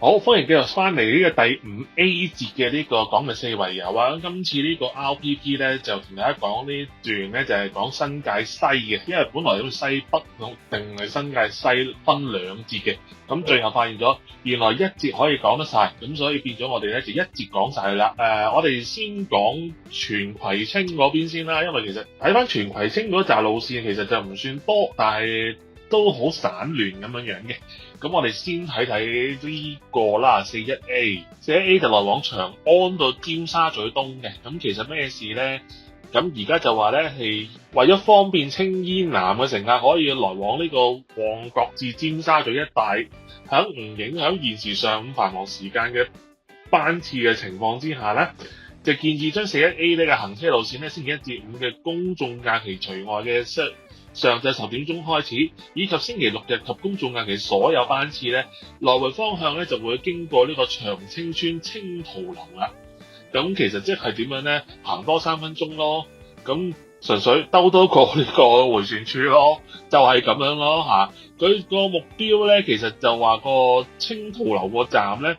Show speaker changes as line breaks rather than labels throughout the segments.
好，歡迎繼續翻嚟呢個第5 A 節嘅呢個講嘅四圍遊啊！今次呢個 RPP 咧就同大家講呢段咧就係講新界西嘅，因為本來要西北定係新界西分兩節嘅，咁最後發現咗原來一節可以講得晒，咁所以變咗我哋咧就一節講晒啦。我哋先講荃葵青嗰邊先啦，因為其實睇翻荃葵青嗰紮路線其實就唔算多，但係都好散亂咁樣嘅。咁我哋先睇睇呢個啦，41A 就來往長安到尖沙咀東嘅。咁其實咩事呢？咁而家就話呢係為咗方便青衣南嘅乘客可以來往呢個旺角至尖沙咀一帶，喺唔影響現時上午繁忙時間嘅班次嘅情況之下呢，就建議將41A 呢個行車路線呢，星期一至五嘅公眾假期除外嘅上晝10點鐘開始，以及星期六日及公眾假期所有班次咧，來回方向咧就會經過呢個長青村清濤樓啦。咁其實即係點樣咧？行多3分鐘咯。咁純粹兜多過呢個迴旋處咯，就係咁樣咯嚇。佢個目標咧，其實就話個清濤樓個站咧，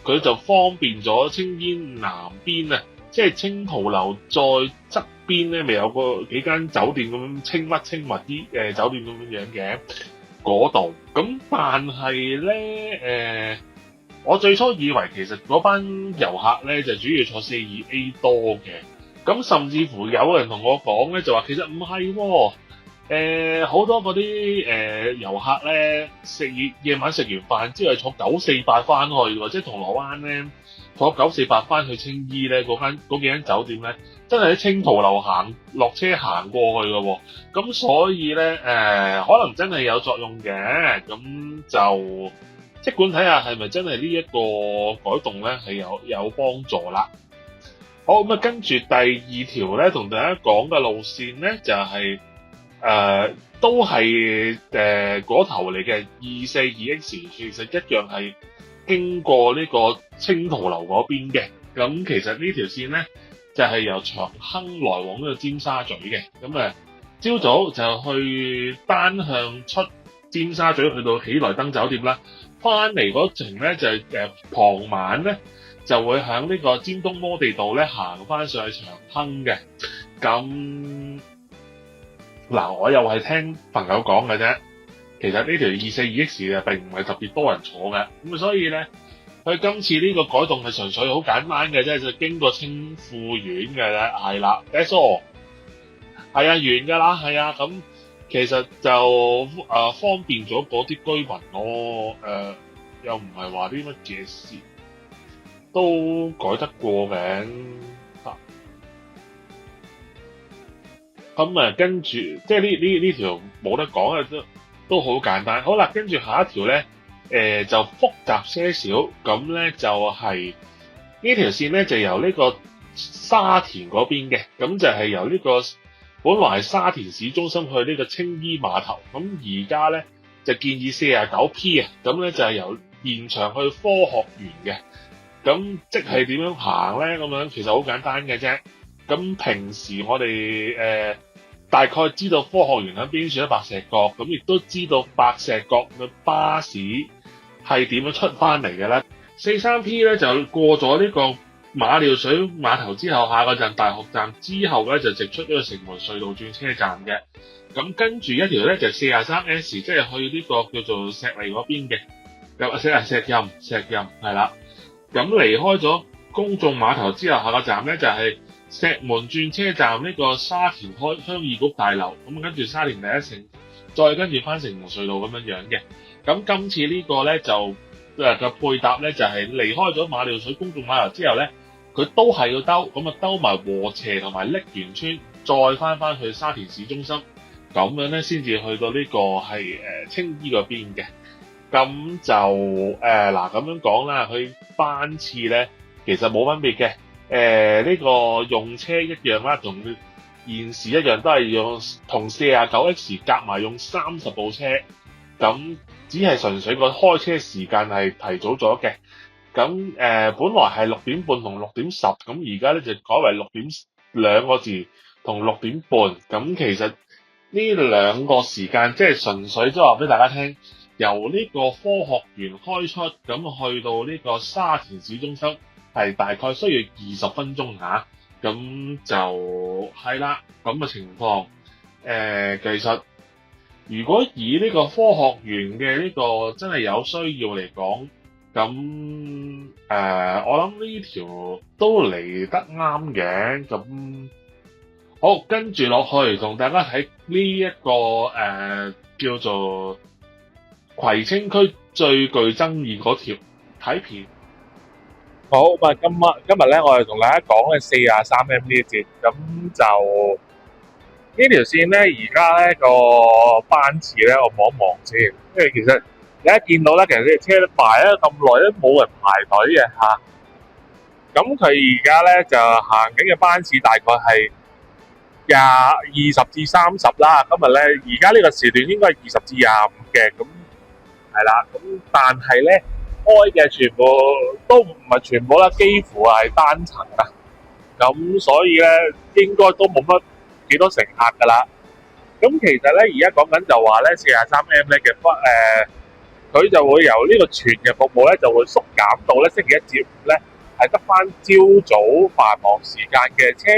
佢就方便咗青衣南邊啊，即係清濤樓再側邊咧，咪有個幾間酒店咁清密啲酒店咁樣嘅嗰度。咁但係咧我最初以為其實嗰班遊客咧就主要坐42A 多嘅。咁甚至乎有人同我講咧，就話其實唔係喎，好多嗰啲遊客咧夜晚食完飯之後坐948翻去喎，即係銅鑼灣咧坐948翻去青衣咧嗰幾間酒店咧，真係喺清濤樓落車行過去嘅喎。咁所以咧可能真係有作用嘅，咁就即管睇下係咪真係呢一個改動咧係有幫助啦。好，咁跟住第2條咧，同大家講嘅路線咧就係都係嗰頭嚟嘅242X，其實一樣係經過呢個清濤樓嗰邊嘅。咁其實呢條線咧就係由長亨來往呢個尖沙咀嘅。咁朝早就去單向出尖沙咀去到喜來登酒店啦，翻嚟嗰程咧就傍晚咧就會喺呢個尖東摩地道咧行翻上去長亨嘅。咁嗱，我又係聽朋友講嘅啫，其實呢條242X啊並唔係特別多人坐嘅，咁所以咧佢今次呢個改動係純粹好簡單嘅啫，就經過青富苑嘅咧，係啦 that's all， 係啊，完㗎啦，係啊。咁其實就方便咗嗰啲居民咯，又唔係話啲乜嘢事，都改得過嘅。咁跟住即係呢條冇得講嘅，都好簡單。好啦，跟住下一條咧就複雜些少，咁咧就係呢條線咧就由呢個沙田嗰邊嘅，咁就係由呢個本來係沙田市中心去呢個青衣碼頭，咁而家咧就建議 49P 啊，咁咧就係由現場去科學園嘅。咁即係點樣行咧？咁樣其實好簡單嘅啫。咁平時我哋大概知道科學園喺邊處，喺白石角，咁亦都知道白石角嘅巴士係點樣出翻嚟嘅咧。43P 咧就過咗呢個馬料水碼頭之後，下個站大學站之後咧就直出呢個城門隧道轉車站嘅。咁跟住一條咧就 43S， 即係去呢個叫做石籬嗰邊嘅，石蔭係啦。咁離開咗公眾碼頭之後，下個站咧就係石門轉車站呢個沙田鄉議局大樓，咁跟住沙田第一城，再跟住翻城門隧道咁樣嘅。咁今次呢個咧就嘅配搭咧就係離開咗馬料水公眾碼頭之後咧，佢都係要兜，咁兜埋禾輋同埋瀝源村，再翻去沙田市中心，咁樣咧先至去到呢個係青衣嗰邊嘅。咁就嗱咁樣講啦，佢班次咧其實冇分別嘅。呢個用車一樣啦，同現時一樣都係用同 49X 夾埋用30部車，咁只係純粹個開車時間係提早咗嘅。咁本來係6點半同6點10，咁而家咧就改為6點2個字同6點半。咁其實呢兩個時間即係純粹都話俾大家聽，由呢個科學園開出，咁去到呢個沙田市中心係大概需要20分鐘嚇，咁就係啦咁嘅情況。其實如果以呢個科學園嘅呢個真係有需要嚟講，咁我諗呢條都嚟得啱嘅。咁好，跟住落去同大家睇呢一個叫做葵青區最具爭議嗰條睇片。
好，咁啊，今日咧，我哋同大家講咧43M 呢一節，咁就呢條線咧，而家咧個班次咧，我望一望先，因為其實你一見到咧，其實呢條車排咗咁耐都冇人排隊嘅嚇。咁佢而家咧就行緊嘅班次大概係20至30啦。今日咧，而家呢個時段應該係20至25嘅，咁係啦。咁但係咧，開嘅全部都唔係全部啦，幾乎係單層啊。咁所以咧，應該都冇乜幾多乘客㗎啦。咁其實咧，而家講緊就話咧43M 咧嘅佢就會由呢個全日服務咧，就會縮減到咧星期1至5咧係得翻朝早繁忙時間嘅車。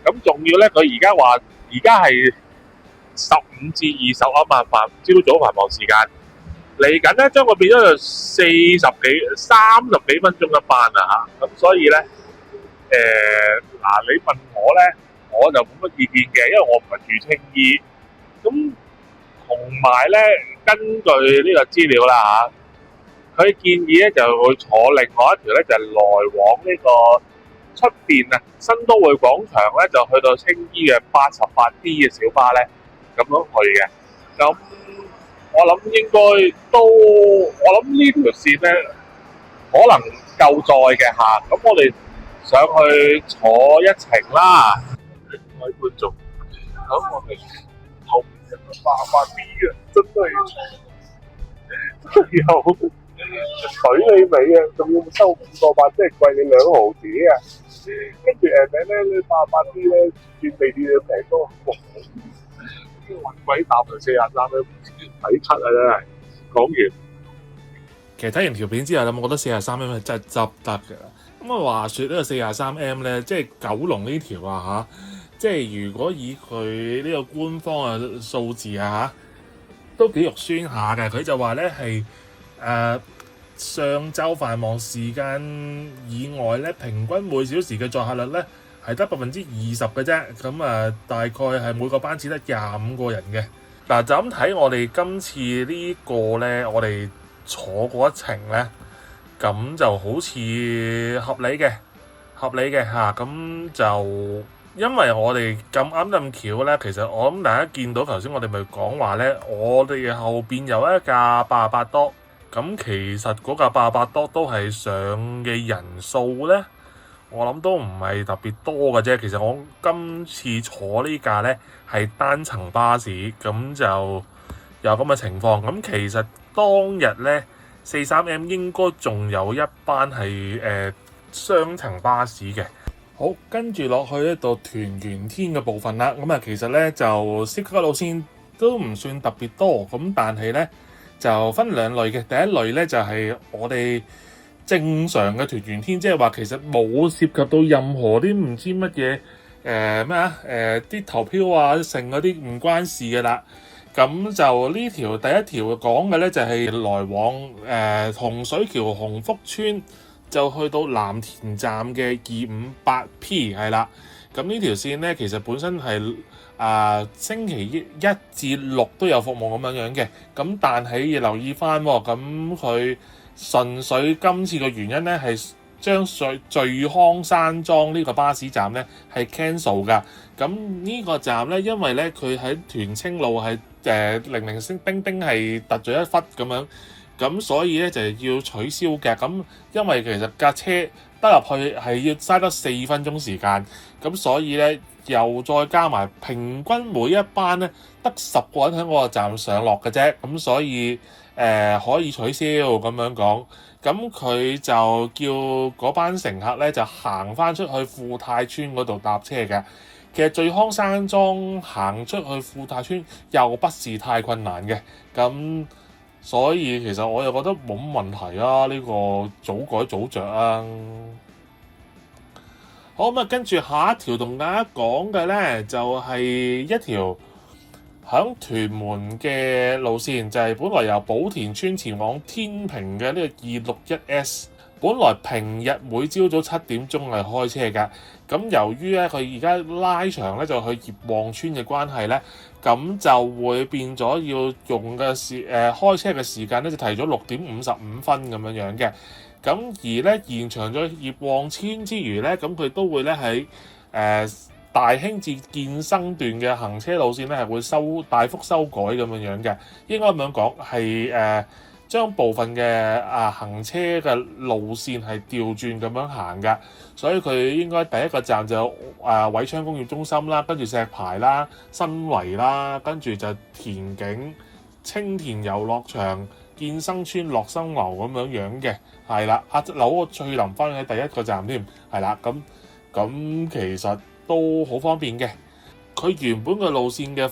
咁仲要咧，佢而家話而家係15至20啊嘛，朝早繁忙時間嚟緊咧，將會變咗就30幾分鐘一班啊嚇。咁所以咧，你問我咧，我就冇乜意見嘅，因為我唔係住青衣。咁同埋咧，根據呢個資料啦嚇，佢建議咧就會坐另外一條咧就係來往呢個出邊啊新都會廣場咧，就去到青衣嘅88D 嘅小巴咧咁樣去嘅。咁我諗應該我諗呢條線咧可能夠載嘅嚇。咁我哋上去坐一程啦，各位觀眾。咁我哋後面有個88D啊，真係有水你尾啊，仲要收5個八，即係貴你2毫子啊！跟住名咧，你88D咧轉地鐵嘅名都揾鬼搭嚟43咧，睇七啊真係。講完，
其實睇完條片之後，有冇覺得43M 係真係執得嘅？咁啊話説呢個43M咧，即係九龍呢條啊嚇，即係如果以佢呢個官方嘅數字啊嚇，都幾肉酸下嘅。佢就話咧係上晝繁忙時間以外咧，平均每小時嘅載客率咧係得20%嘅啫。咁大概係每個班次得25個人嘅。嗱，就咁睇我哋今次呢個咧，我哋坐過一程咧，咁就好似合理嘅嚇。咁就因為我哋咁啱咁巧咧，其實我諗大家見到頭先我哋咪講話咧，我哋後邊有一架88多。咁其實嗰架88多都係上嘅人數咧，我諗都唔係特別多嘅啫。其實我今次坐呢架咧係單層巴士，咁就有咁嘅情況。咁其實當日咧43M 應該仲有一班係雙層巴士嘅。好，跟住落去呢度屯元天嘅部分啦。咁啊，其實咧就涉及嘅路線都唔算特別多，咁但係咧就分兩類嘅。第一類咧就係我哋正常嘅屯元天，即係話其實冇涉及到任何啲唔知乜嘢啲投票啊剩嗰啲唔關事嘅啦。咁就呢條第一條講嘅咧就係來往洪水橋鴻福村就去到藍田站嘅258P 係啦。咁呢條線咧其實本身係星期1至6都有服務咁樣嘅。咁但係要留意翻喎，咁佢純粹今次嘅原因咧係將聚康山莊呢個巴士站咧係 cancel 㗎。咁呢個站咧因為咧佢喺屯青路係零零星丁丁係突咗一忽咁樣，咁所以咧就要取消嘅。咁因為其實架車得入去係要嘥得4分鐘時間，咁所以咧又再加埋平均每一班咧得10個人喺嗰個站上落嘅啫，咁所以可以取消咁樣講。咁佢就叫嗰班乘客咧就行翻出去富泰村嗰度搭車嘅。其實聚康山莊行出去富泰村又不是太困難嘅，咁所以其實我又覺得冇乜問題啊，呢個早改早着啊。好，咁跟住下一條同大家講嘅咧，就係一條響屯門嘅路線，就係本來由寶田村前往天平嘅呢個261S。本來平日每朝早7點鐘係開車㗎，咁由於咧佢而家拉長咧就去葉旺村嘅關係咧，咁就會變咗要用嘅開車嘅時間咧就提咗6:55咁樣嘅，咁而咧延長咗葉旺村之餘咧，咁佢都會咧喺大興至建生段嘅行車路線咧係會大幅修改咁樣嘅，應該咁樣講係將部分嘅行車嘅路線係調轉咁樣行㗎，所以佢應該第一個站就偉昌工業中心啦，跟住石牌啦、新圍啦，跟住就田景、青田遊樂場、建生村樂生樓咁樣嘅，係啦，攞個翠林返去第一個站添，係啦，咁其實都好方便嘅。佢原本嘅路線嘅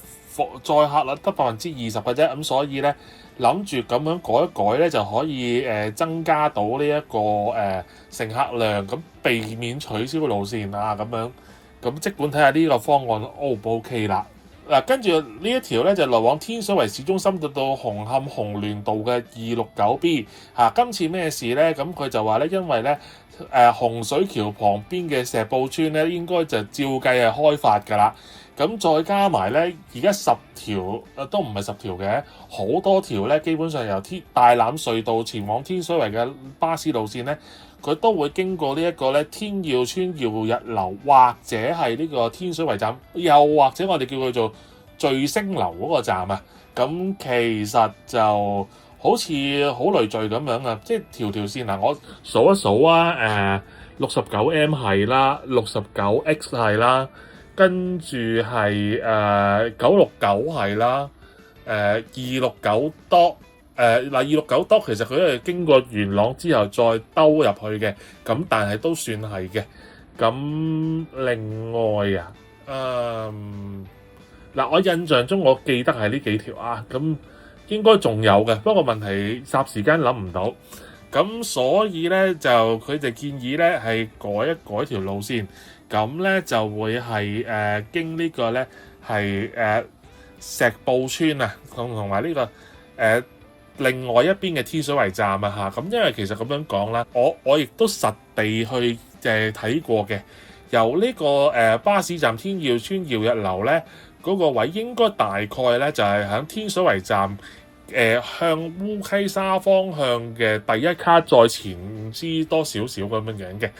載客率得20%嘅啫，咁所以咧諗住咁樣改一改咧就可以增加到呢一個乘客量，咁避免取消路線啊咁樣。咁即管睇下呢個方案 O 唔 OK 啦。嗱，跟住呢一條咧就來往天水圍市中心到紅磡紅聯道嘅269B 今次咩事咧？咁佢就話咧，因為咧洪水橋旁邊嘅石埔村咧應該就照計係開發㗎啦。咁再加埋咧，而家10條都唔係10條嘅，好多條咧，基本上由大欖隧道前往天水圍嘅巴士路線咧，佢都會經過呢一個咧天耀村耀日樓，或者係呢個天水圍站，又或者我哋叫佢做聚星樓嗰個站啊。咁其實就好似好累贅咁樣啊，即係條線嗱，我數一數啊，69M 係啦，69X 係啦。跟住係969係啦，269 DOT 269 DOT 其實佢係經過元朗之後再兜入去嘅，咁但係都算係嘅。咁另外我印象中我記得係呢幾條啊，咁應該仲有嘅，不過問題霎時間諗唔到。咁所以咧就佢哋建議咧係改一改條路線，咁咧就會係經呢個咧係石埔村啊，同埋呢個另外一邊嘅天水圍站啊嚇。咁因為其實咁樣講啦，我亦都實地去睇過嘅，由呢個巴士站天耀村耀日樓咧嗰個位應該大概咧就係喺天水圍站向烏溪沙方向嘅第一卡再前知多少少咁樣嘅，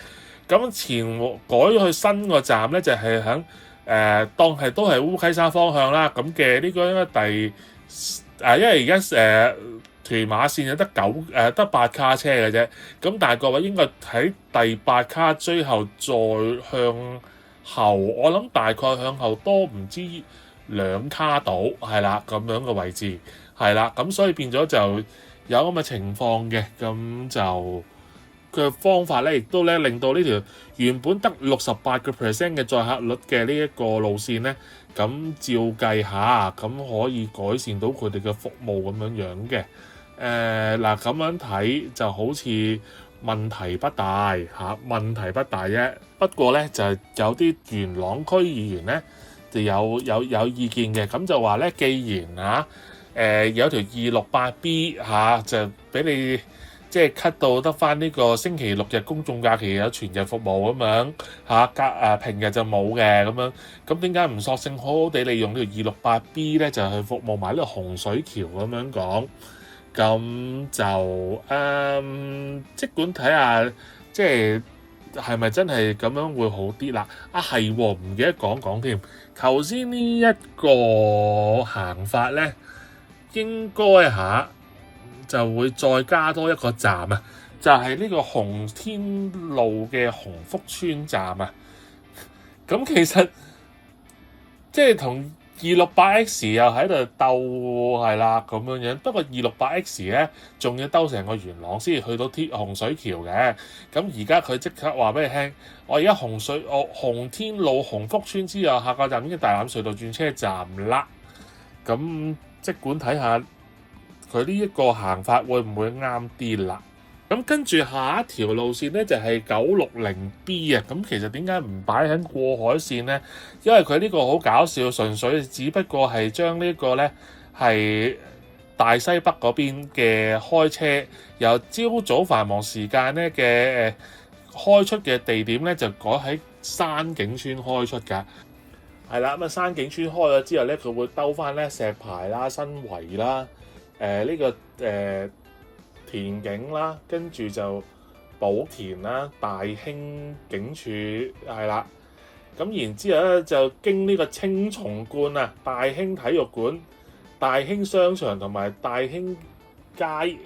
咁前改去新個站咧就係喺當係都係烏溪沙方向啦，咁嘅呢個應該因為而家屯馬線有得8卡車嘅啫，咁但係各位應該喺第8卡最後再向後，我諗大概向後多唔知2卡到，係啦咁樣嘅位置。係啦，咁所以變咗就有咁嘅情況嘅，咁就佢嘅方法咧，亦都咧令到呢條原本得68% 嘅載客率嘅呢一個路線咧，咁照計下，咁可以改善到佢哋嘅服務咁樣嘅。咁樣睇就好似問題不大問題不大啫。不過咧就有啲元朗區議員咧就有意見嘅，咁就話咧，既然有條268B 就俾你即係 cut 到得翻呢個星期6日公眾假期有全日服務咁樣平日就冇嘅咁樣，咁點解唔索性好好地利用呢條268B 咧就去服務埋呢個洪水橋咁樣講？咁就即管睇下即係咪真係咁樣會好啲啦？係唔記得講添，頭先呢一個行法咧。應該就會再加多一個站啊，就係呢個紅天路嘅鴻福村站啊。咁其實即係同268X 又喺度鬥係啦咁樣，不過268X 咧仲要兜成個元朗先至去到洪水橋嘅。咁而家佢即刻話俾你聽，我而家紅天路鴻福村之後下個站已經大欖隧道轉車站啦。咁即管睇下佢呢一個行法會唔會啱啲啦？咁跟住下一條路線咧就係 960B 啊，咁其實點解唔擺喺過海線咧？因為佢呢個好搞笑，純粹只不過係將呢個咧係大西北嗰邊嘅開車，由朝早繁忙時間咧嘅開出嘅地點咧就改喺山景村開出㗎。係啦，咁啊山景村開咗之後咧，佢會兜翻咧石排啦、新圍啦、呢個田景啦，跟住就寶田啦、大興警署係啦，咁然之後咧就經呢個青松觀啊、大興體育館、大興商場同埋大興街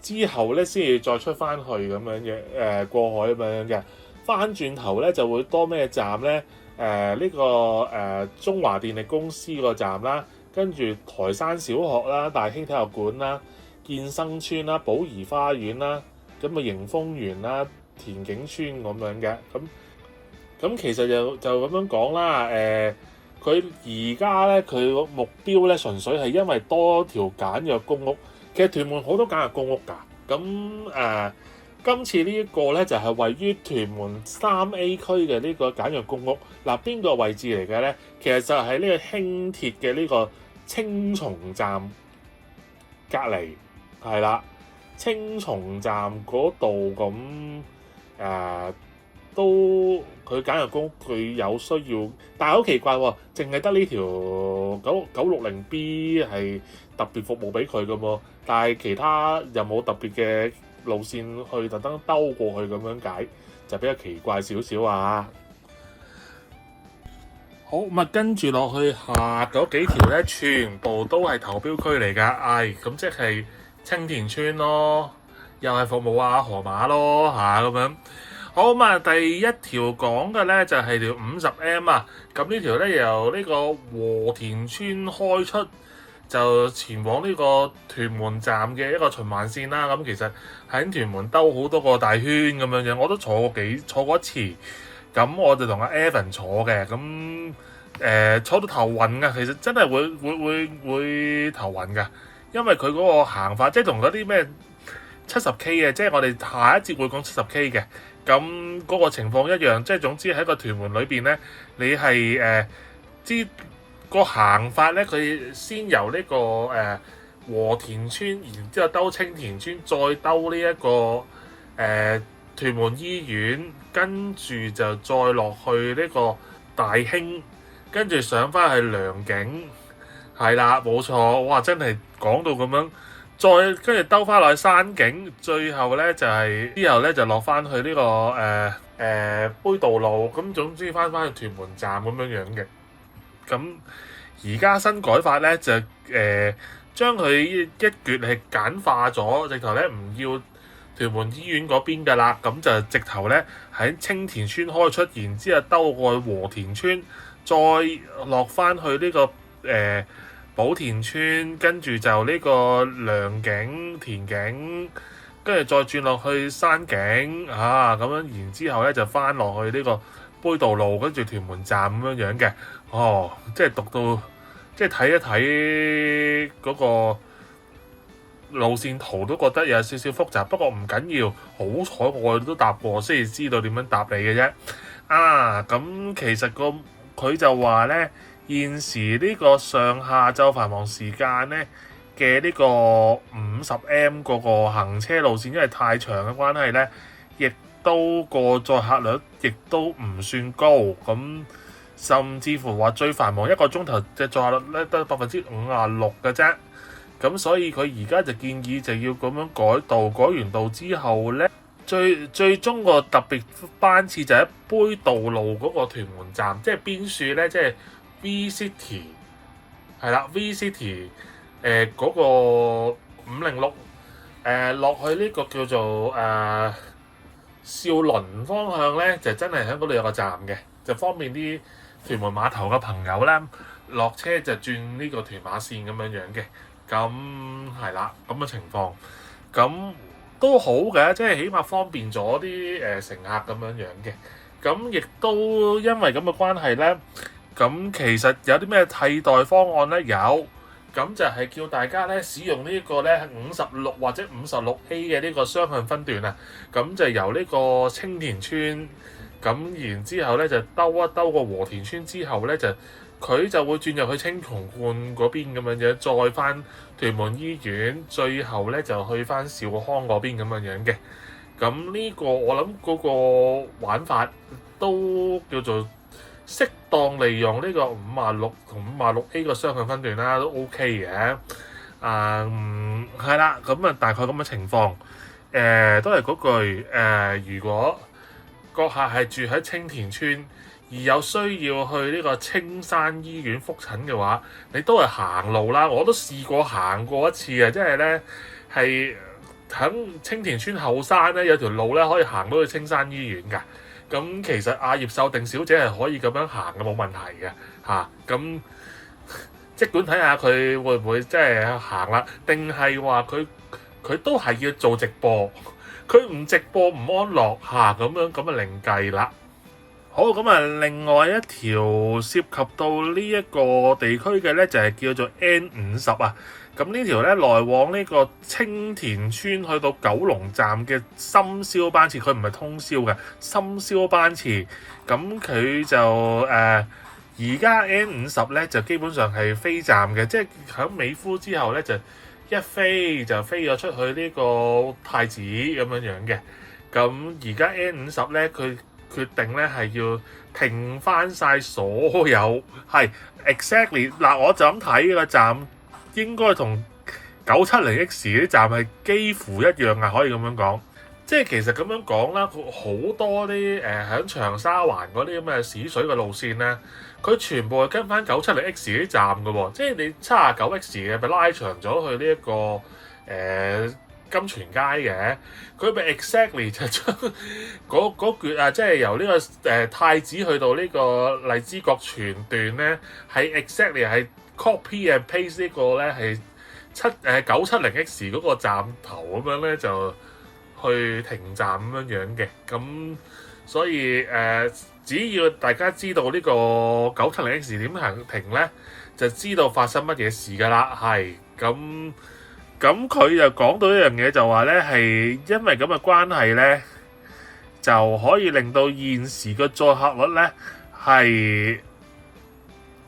之後咧，先至再出翻去咁樣嘅過海咁樣嘅。翻轉頭咧就會多咩站咧？呢個中華電力公司個站啦，跟住台山小學啦、大興體育館啦、建生村啦、寶怡花園啦，咁啊迎豐園啦、田景村咁樣嘅。咁其實就咁樣講啦。佢而家咧佢個目標咧純粹係因為多條簡約公屋。其實屯門好多簡約公屋㗎。咁今次呢一個咧就係位於屯門3A 區嘅呢個簡約公屋。嗱，邊個位置嚟嘅咧？其實就係呢個輕鐵嘅呢個青松站隔離，係啦，青松站嗰度咁都佢簡約公屋佢有需要，但係好奇怪喎，淨係得呢條960B 係特別服務俾佢嘅喎，但係其他又冇特別嘅路線去特登兜過去咁樣解，就比較奇怪少少啊。好，咁啊跟住落去下嗰幾條咧，全部都係投標區嚟㗎。咁即係青田村咯，又係服務河馬咯咁樣。好，咁第一條講嘅咧就係條50M 啊。咁呢條咧由呢個和田村開出，就前往呢個屯門站嘅一個循環線啦。咁其實喺屯門兜好多個大圈咁樣樣，我都坐過一次。咁我就同阿 Evan 坐嘅，咁坐到頭暈㗎。其實真係會頭暈㗎，因為佢嗰個行法即係同嗰啲咩70K 嘅，即係我哋下一節會講70K 嘅。咁嗰個情況一樣，即係總之喺個屯門裏邊咧，你係知個行法咧，佢先由呢個和田村，然之後兜青田村，再兜呢一個屯門醫院，跟住就再落去呢個大興，跟住上翻去良景，係啦，冇錯，哇！真係講到咁樣，再跟住兜翻落去山景，最後咧就係之後咧就落翻去呢個杯渡路，咁總之翻去屯門站咁樣樣嘅。咁而家新改法咧就將佢一橛係簡化咗，直頭咧唔要屯門醫院嗰邊㗎啦，咁就直頭咧喺青田村開出，然之後兜過去和田村，再落翻去呢個寶田村，跟住就呢個良景、田景，跟住再轉落去山景咁樣，然之後咧就翻落去呢個杯渡路，跟住屯門站咁樣樣嘅。即係讀到，即係睇一睇嗰個路線圖都覺得有少少複雜，不過唔緊要，好彩我都搭過，先至知道點樣答你嘅啫。咁其實佢就話咧，現時呢個上下晝繁忙時間咧嘅呢個50M 嗰個行車路線，因為太長嘅關係咧，亦都個載客率亦都唔算高，咁甚至乎話最繁忙1個鐘頭嘅載客率咧得56%嘅啫。咁所以佢而家就建議就要咁樣改道，改完道之後咧，最終個特別班次就喺杯渡路嗰個屯門站，即係邊處咧？即係 V City 係啦 ，V City 嗰個506落去呢個叫做兆麟方向咧，就真係喺嗰度有個站嘅，就方便啲屯門碼頭嘅朋友咧落車就轉呢個屯馬線咁樣樣嘅。咁係啦，咁嘅情況，咁都好嘅，即係起碼方便咗啲乘客咁樣樣嘅。咁亦都因為咁嘅關係咧，咁其實有啲咩替代方案咧？有，咁就係叫大家咧使用呢個咧56或者56A 嘅呢個雙向分段啊。咁就由呢個青田村，咁然之後咧就兜一兜個和田村之後咧佢就會轉入去青松觀嗰邊咁樣樣，再翻屯門醫院，最後咧就去翻兆康嗰邊咁樣樣嘅。咁呢個我諗嗰個玩法都叫做適當利用呢個56同56A 個雙向分段啦，都 OK 嘅。係啦，咁啊大概咁嘅情況。都係嗰句如果閣下係住喺青田村，而有需要去呢個青山醫院覆診嘅話，你都係行路啦。我都試過行過一次啊，即係咧係喺青田村後山咧有條路咧可以行到去青山醫院㗎。咁其實阿葉秀定小姐係可以咁樣行嘅，冇問題嘅嚇。咁即管睇下佢會唔會即係行啦，定係話佢都係要做直播，佢唔直播唔安樂嚇咁樣，咁啊另計啦。好，咁啊另外一條涉及到呢一個地區嘅咧就係叫做 N50啊。咁呢條咧來往呢個青田村去到九龍站嘅深宵班次，佢唔係通宵嘅深宵班次。咁佢就而家 N50咧就基本上係飛站嘅，即係喺美孚之後咧就一飛就飛咗出去呢個太子咁樣樣嘅。咁而家 N50咧佢決定咧係要停翻晒所有係 exactly 嗱，我就咁睇個站應該同970X 啲站係幾乎一樣啊，可以咁樣講。即係其實咁樣講啦，好多啲喺長沙灣嗰啲咁嘅屎水嘅路線咧，佢全部係跟翻970X 啲站嘅喎。即係你79X 嘅咪拉長咗去呢一個金泉街嘅，佢咪 exactly 就將嗰橛即係由呢個太子去到呢個荔枝角全段咧，係 exactly 係 copy and paste 呢個咧係970X 嗰個站頭咁樣咧就去停站咁樣樣嘅。咁所以只要大家知道呢個970X 點停咧，就知道發生乜嘢事㗎啦。係咁佢就講到一樣嘢，就話咧係因為咁嘅關係咧，就可以令到現時嘅載客率咧係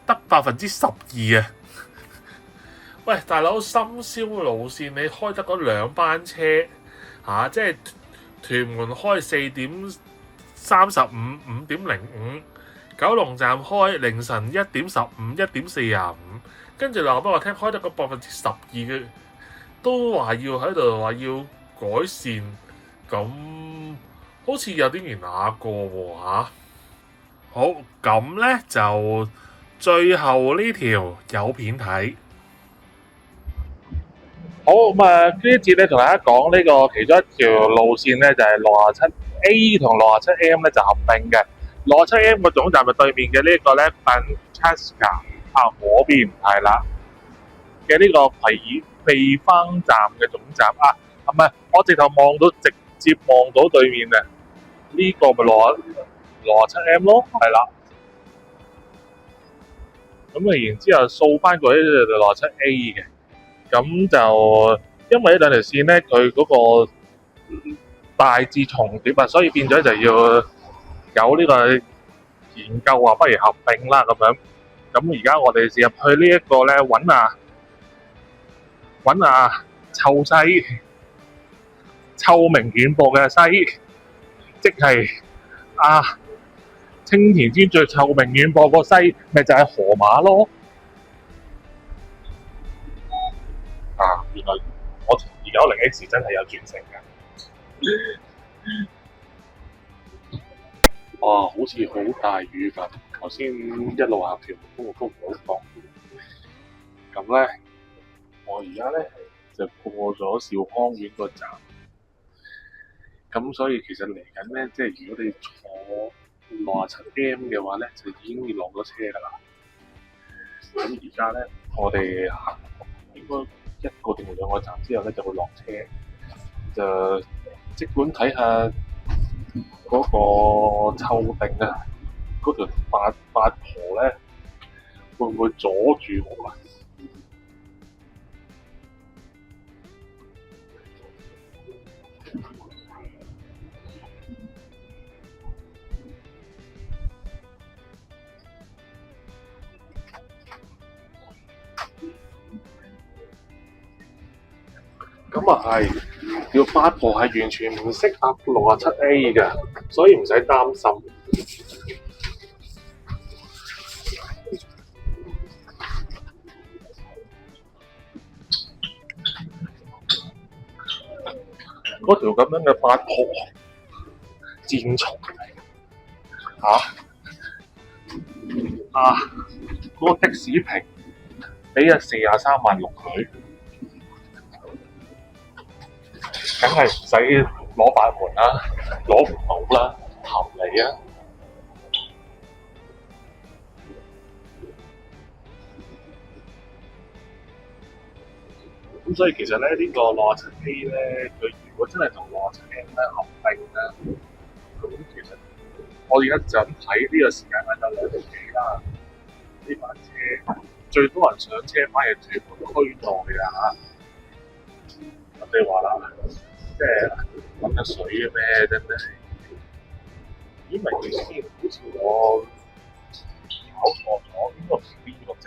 得12%啊！喂，大佬，深宵路線你開得嗰2班車即係屯門開4點35、5點05，九龍站開凌晨1點15、1點45，跟住話俾我聽開得個12%嘅。都話要喺度話要改善，咁好似有啲唔那個喎嚇。好，咁咧就最後呢條有片睇。好，咁呢一節咧同大家講呢個其中一條路線咧就係67A 同67M 咧就合併嘅。67M 個總站係對面嘅呢個咧 Banchaska 嗰邊係啦嘅呢個避風站嘅總站啊，係咪？我直頭直接望到對面啊！呢、這個咪67M 咯，係啦。咁然之後掃翻過去就67A 嘅，咁就因為呢兩條線咧，佢嗰個大致重疊啊，所以變咗就要有呢個研究話不如合併啦咁樣。咁而家我哋入去呢一個咧揾臭西臭名遠播嘅西，即係青田村最臭名遠播個西，咪就係河馬咯。原來我同290X 真係有轉乘㗎。哇，好似好大雨㗎！頭先一路行條路都唔好講。咁咧。我而家咧就過咗兆康苑個站，咁所以其實嚟緊咧，即係如果你坐67M嘅話咧，就已經要落咗車㗎啦。咁而家咧，我哋行應該1個定2個站之後咧，就會落車，就即管睇下嗰個臭定啊，嗰條八婆咧會唔會阻住我啊？
咁啊係，條八婆係完全唔適合67A 嘅，所以唔使擔心。嗰條咁樣嘅八婆戰蟲嗰個的士屏俾咗43萬六佢，梗係唔使攞法門啦，攞唔到啦，合理啊！咁所以其實咧，呢個67A咧，佢如果真係同67M咧合併咧，咁其實我而家就咁睇呢個時間就2年幾啦。呢班車最多人上車反而屯門區內啊！咁你話啦，即係揾得水嘅咩？真係咦？咪住先，好似我搞錯咗，應該唔係呢個站。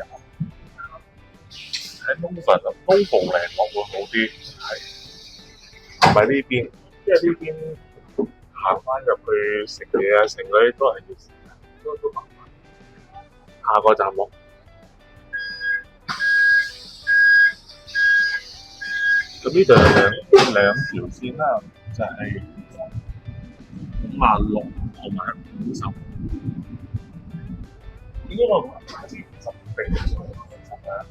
喺 Novo 嚟講會好啲，係唔係呢邊？因為呢邊行翻入去食嘢啊，成嗰啲都係要時間，都麻煩。下個站落，咁呢度有兩條線啦，就係56同埋50。應該我唔係知50定50啊？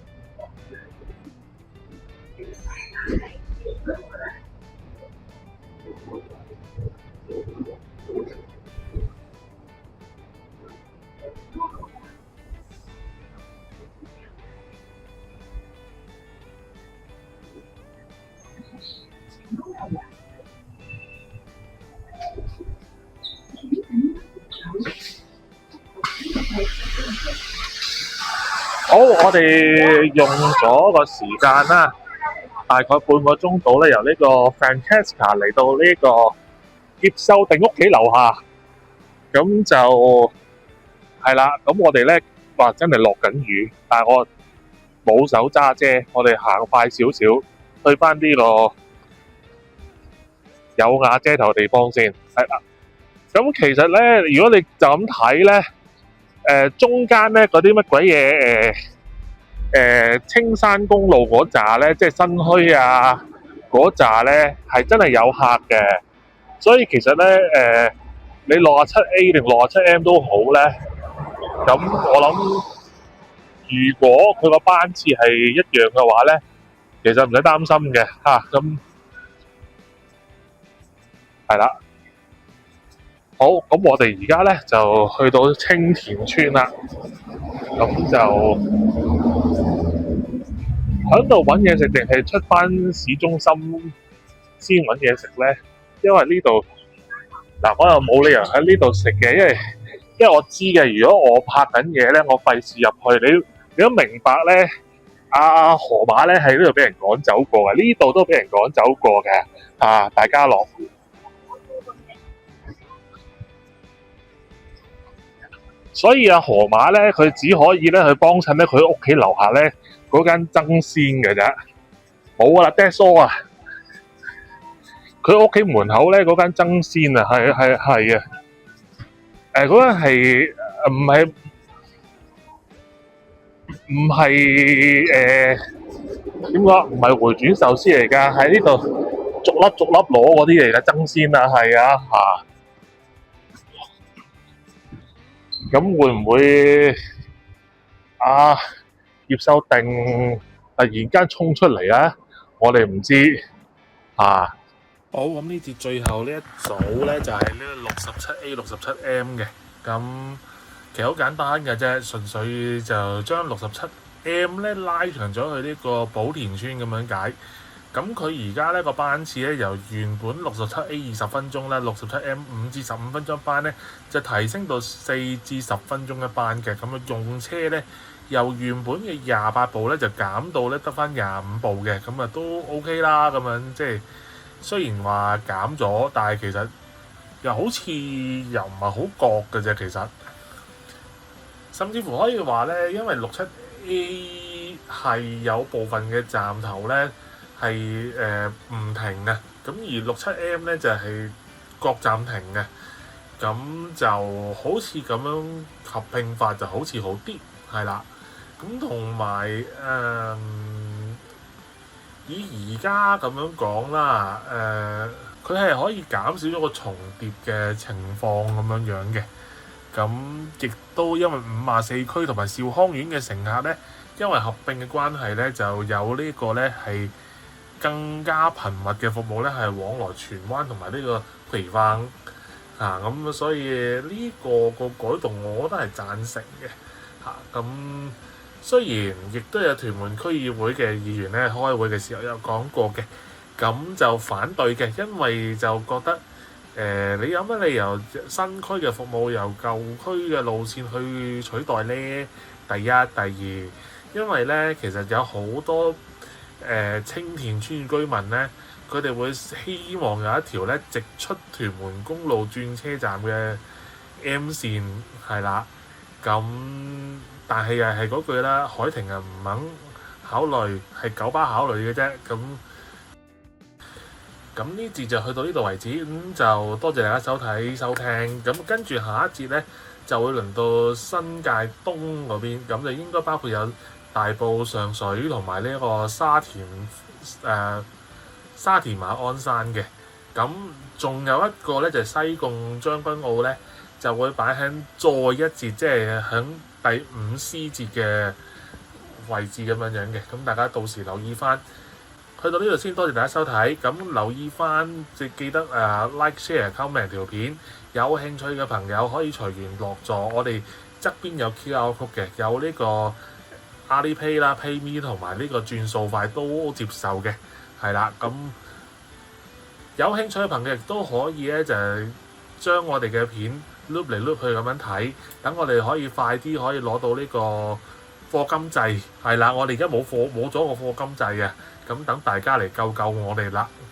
好，我哋用咗個時間啦，大概半個鐘到咧，由呢個 Francesca 嚟到呢個接收定屋企樓下，咁就係啦。咁我哋咧話真係落緊雨，但係我冇手揸遮，我哋行快少少，去翻呢個有瓦遮頭地方先。係啦，咁其實咧，如果你就咁睇咧，中間咧嗰啲乜鬼嘢青山公路嗰扎咧，即係新墟啊嗰扎咧，係真係有客嘅。所以其實咧，你67A 定67M 都好咧。咁我諗，如果佢個班次係一樣嘅話咧，其實唔使擔心嘅嚇。咁係啦。好，咁我哋而家咧就去到青田村啦。咁就喺度揾嘢食定係出翻市中心先揾嘢食咧？因為呢度嗱，我又冇理由喺呢度食嘅，因為我知嘅。如果我拍緊嘢咧，我費事入去。你都明白咧，阿河馬咧喺呢度俾人趕走過嘅，呢度都俾人趕走過嘅。大家樂。所以河馬咧，佢只可以咧去幫襯咧佢屋企樓下咧嗰間爭鮮嘅啫，冇啦 dead so 啊！佢屋企門口咧嗰間爭鮮啊，係啊，嗰間係唔係點講？唔係回轉壽司嚟㗎，喺呢度逐粒攞嗰啲嚟嘅爭鮮啊，係啊咁會唔會葉秀定突然間衝出嚟啊？我哋唔知
好，咁呢節最後呢一組咧就係呢個67A、67M 嘅。咁其實好簡單嘅啫，純粹就將67M 咧拉長咗去呢個寶田村咁樣解。咁佢而家呢個班次咧由原本67A 20分鐘咧，67M 5至15分鐘一班咧，就提升到4至10分鐘一班嘅。咁啊用車咧由原本嘅28部咧就減到咧得翻25部嘅，咁啊都 OK 啦。咁樣即係雖然話減咗，但係其實又好似又唔係好覺嘅啫。其實甚至乎可以話咧，因為67A 係有部分嘅站頭咧。係唔停嘅，咁而 67M 咧就係各站停嘅，咁就好似咁樣合併法就好似好啲，係啦。咁同埋以而家咁樣講啦，佢係可以減少咗個重疊嘅情況咁樣樣嘅。咁亦都因為54區同埋兆康苑嘅乘客咧，因為合併嘅關係咧，就有呢個咧係更加頻密嘅服務咧，係往來荃灣同埋呢個葵芳啊，咁所以呢個改動我覺得係贊成嘅嚇。咁雖然亦都有屯門區議會嘅議員咧開會嘅時候有講過嘅，咁就反對嘅，因為就覺得你有乜理由新區嘅服務由舊區嘅路線去取代呢？第一、第二，因為咧其實有好多青田村居民咧，佢哋會希望有一條咧直出屯門公路轉車站嘅 M 線係啦，咁但係又係嗰句啦，海婷又唔肯考慮，係九巴考慮嘅啫。咁呢節就去到呢度為止，咁就多謝大家收睇收聽。咁跟住下一節咧就會輪到新界東嗰邊，咁就應該包括有大埔上水同埋呢個沙田馬鞍山嘅。咁仲有一個咧就係西貢將軍澳咧，就會擺喺再一節，即係喺第5 C 節嘅位置咁樣樣嘅。咁大家到時留意翻。去到呢度先，多謝大家收睇。咁留意翻，記得like、share、comment 條片。有興趣嘅朋友可以隨緣落座。我哋側邊有 QR code 嘅，有呢個 Alipay 啦、PayMe 同埋呢個轉數快都接受嘅，係啦。咁有興趣嘅朋友亦都可以咧，就係將我哋嘅片 loop 嚟 loop 去咁樣睇，等我哋可以快啲可以攞到呢個課金制。係啦，我哋而家冇咗個課金制嘅。咁等大家嚟救我哋啦〜